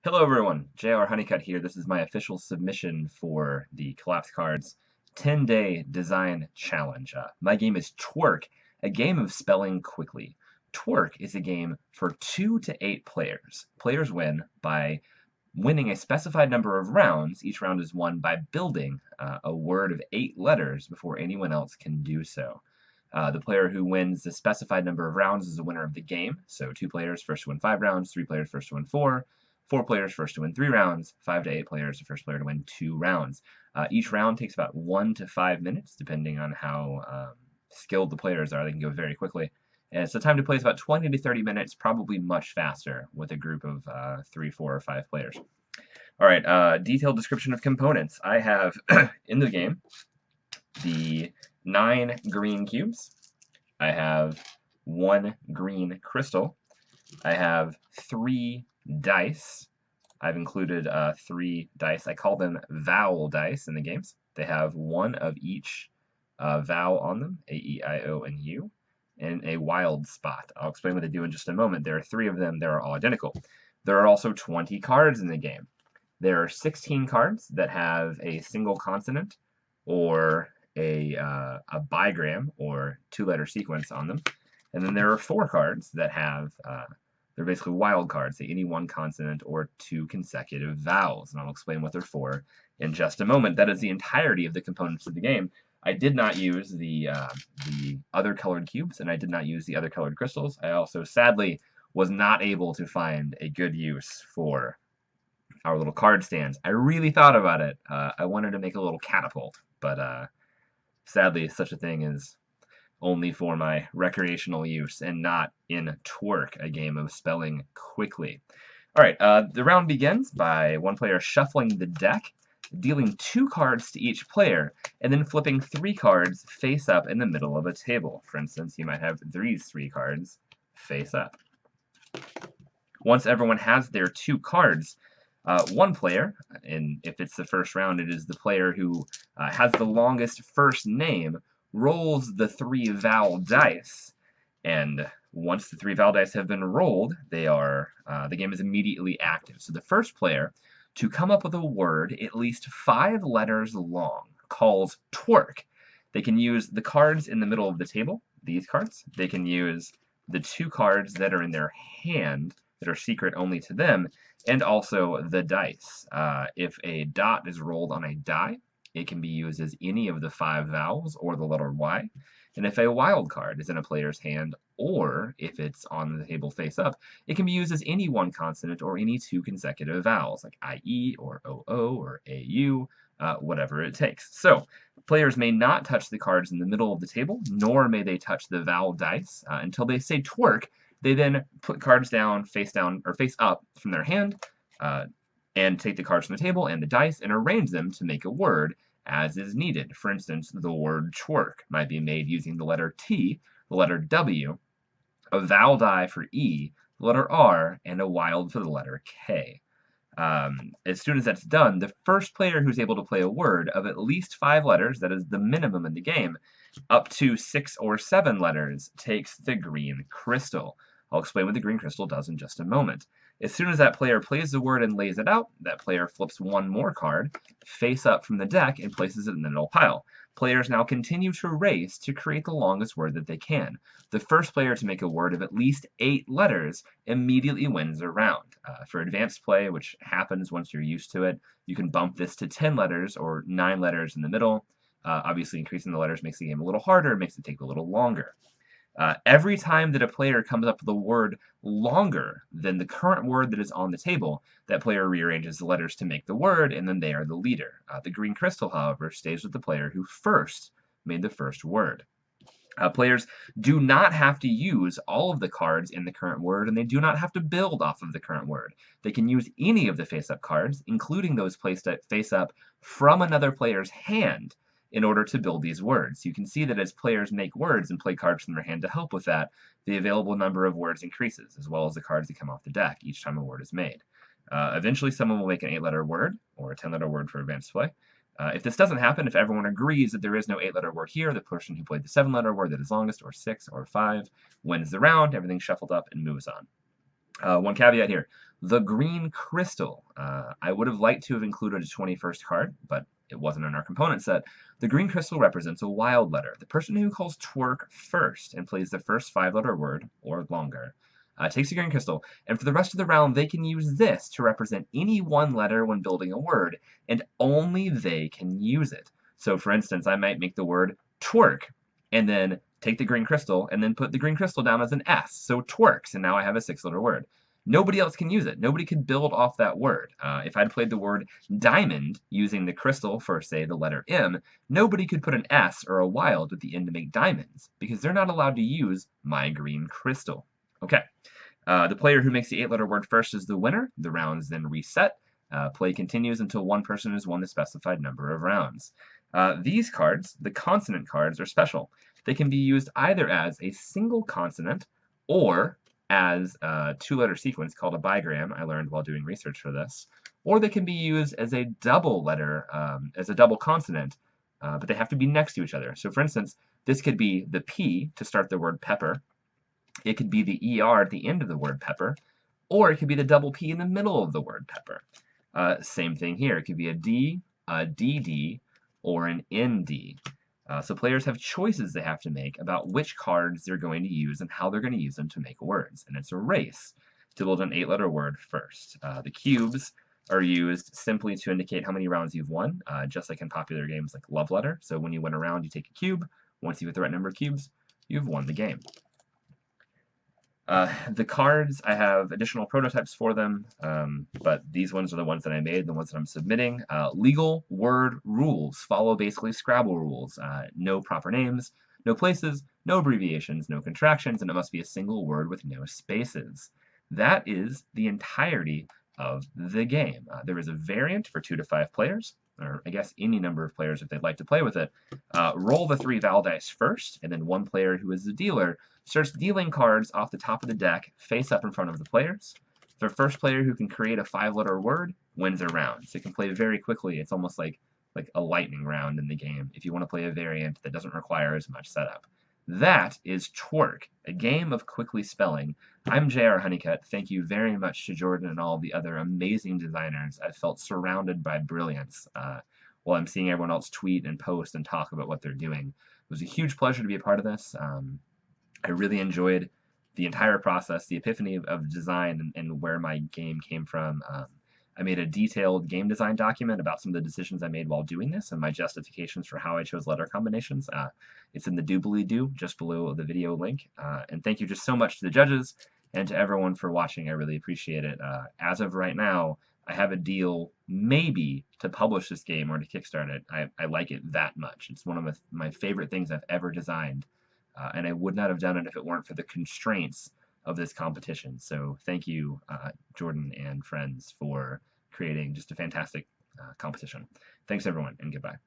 Hello everyone, JR Honeycutt here. This is my official submission for the Collapse Cards 10-day design challenge. My game is Twerk, a game of spelling quickly. Twerk is a game for 2 to 8 players. Players win by winning a specified number of rounds. Each round is won by building a word of 8 letters before anyone else can do so. The player who wins the specified number of rounds is the winner of the game. So 2 players first to win 5 rounds, 3 players first to win 4, 4 players first to win 3 rounds, 5 to 8 players the first player to win 2 rounds. Each round takes about 1 to 5 minutes, depending on how skilled the players are. They can go very quickly. And so time to play is about 20 to 30 minutes, probably much faster with a group of 3, 4, or 5 players. All right, detailed description of components. I have in the game the 9 green cubes. I have 1 green crystal. I have 3 dice. I've included 3 dice. I call them vowel dice in the games. They have 1 of each vowel on them, A, E, I, O, and U, and a wild spot. I'll explain what they do in just a moment. There are 3 of them. They're all identical. There are also 20 cards in the game. There are 16 cards that have a single consonant or a bigram or 2-letter sequence on them. And then there are 4 cards that have, they're basically wild cards, say any 1 consonant or 2 consecutive vowels. And I'll explain what they're for in just a moment. That is the entirety of the components of the game. I did not use the other colored cubes, and I did not use the other colored crystals. I also, sadly, was not able to find a good use for our little card stands. I really thought about it. I wanted to make a little catapult, but sadly, such a thing is only for my recreational use and not in Twerk, a game of spelling quickly. All right, the round begins by one player shuffling the deck, dealing 2 cards to each player, and then flipping 3 cards face up in the middle of a table. For instance, you might have these 3 cards face up. Once everyone has their 2 cards, one player, and if it's the first round, it is the player who has the longest first name, rolls the 3 vowel dice, and once the 3 vowel dice have been rolled, the game is immediately active. So the first player to come up with a word at least 5 letters long calls Twerk. They can use the cards in the middle of the table, these cards. They can use the 2 cards that are in their hand that are secret only to them, and also the dice. If a dot is rolled on a die, it can be used as any of the 5 vowels or the letter Y. And if a wild card is in a player's hand, or if it's on the table face up, it can be used as any 1 consonant or any 2 consecutive vowels, like IE or OO or AU, whatever it takes. So players may not touch the cards in the middle of the table, nor may they touch the vowel dice until they say Twerk. They then put cards down, or face up from their hand, and take the cards from the table and the dice and arrange them to make a word as is needed. For instance, the word twerk might be made using the letter T, the letter W, a vowel die for E, the letter R, and a wild for the letter K. As soon as that's done, the first player who's able to play a word of at least 5 letters, that is the minimum in the game, up to 6 or 7 letters, takes the green crystal. I'll explain what the green crystal does in just a moment. As soon as that player plays the word and lays it out, that player flips 1 more card, face up from the deck, and places it in the middle pile. Players now continue to race to create the longest word that they can. The first player to make a word of at least 8 letters immediately wins a round. For advanced play, which happens once you're used to it, you can bump this to 10 letters or 9 letters in the middle. Obviously, increasing the letters makes the game a little harder, makes it take a little longer. Every time that a player comes up with a word longer than the current word that is on the table, that player rearranges the letters to make the word, and then they are the leader. The green crystal, however, stays with the player who first made the first word. Players do not have to use all of the cards in the current word, and they do not have to build off of the current word. They can use any of the face-up cards, including those placed at face-up from another player's hand, in order to build these words. You can see that as players make words and play cards from their hand to help with that, the available number of words increases, as well as the cards that come off the deck each time a word is made. Eventually, someone will make an 8-letter word, or a 10-letter word for advanced play. If this doesn't happen, if everyone agrees that there is no 8-letter word here, the person who played the 7-letter word that is longest, or 6 or 5, wins the round, everything's shuffled up and moves on. One caveat here. The green crystal. I would have liked to have included a 21st card, but it wasn't in our component set. The green crystal represents a wild letter. The person who calls twerk first and plays the first 5-letter word, or longer, takes a green crystal, and for the rest of the round they can use this to represent any one letter when building a word, and only they can use it. So for instance, I might make the word twerk, and then take the green crystal, and then put the green crystal down as an S, so twerks, and now I have a 6-letter word. Nobody else can use it. Nobody could build off that word. If I'd played the word diamond using the crystal for, say, the letter M, nobody could put an S or a wild at the end to make diamonds, because they're not allowed to use my green crystal. Okay. The player who makes the 8-letter word first is the winner. The rounds then reset. Play continues until one person has won the specified number of rounds. These cards, the consonant cards, are special. They can be used either as a single consonant or as a 2-letter sequence called a bigram, I learned while doing research for this, or they can be used as a double letter, as a double consonant, but they have to be next to each other. So for instance, this could be the P to start the word pepper, it could be the ER at the end of the word pepper, or it could be the double P in the middle of the word pepper. Same thing here, it could be a D, a DD, or an ND. So players have choices they have to make about which cards they're going to use and how they're going to use them to make words. And it's a race to build an 8-letter word first. The cubes are used simply to indicate how many rounds you've won, just like in popular games like Love Letter. So when you win a round, you take a cube. Once you hit the right number of cubes, you've won the game. The cards, I have additional prototypes for them, but these ones are the ones that I made, the ones that I'm submitting. Legal word rules follow basically Scrabble rules. No proper names, no places, no abbreviations, no contractions, and it must be a single word with no spaces. That is the entirety of the game. There is a variant for 2 to 5 players, or I guess any number of players if they'd like to play with it. Roll the 3 Val dice first, and then one player who is the dealer starts dealing cards off the top of the deck face up in front of the players. The first player who can create a 5-letter word wins a round. So you can play very quickly. It's almost like a lightning round in the game if you want to play a variant that doesn't require as much setup. That is Twerk, a game of quickly spelling. I'm J.R. Honeycutt. Thank you very much to Jordan and all the other amazing designers. I felt surrounded by brilliance while I'm seeing everyone else tweet and post and talk about what they're doing. It was a huge pleasure to be a part of this. I really enjoyed the entire process, the epiphany of design and where my game came from. I made a detailed game design document about some of the decisions I made while doing this and my justifications for how I chose letter combinations. It's in the doobly-doo just below the video link. And thank you just so much to the judges and to everyone for watching. I really appreciate it. As of right now, I have a deal maybe to publish this game or to kickstart it. I like it that much. It's one of my favorite things I've ever designed. And I would not have done it if it weren't for the constraints of this competition. So thank you, Jordan and friends, for creating just a fantastic competition. Thanks, everyone, and goodbye.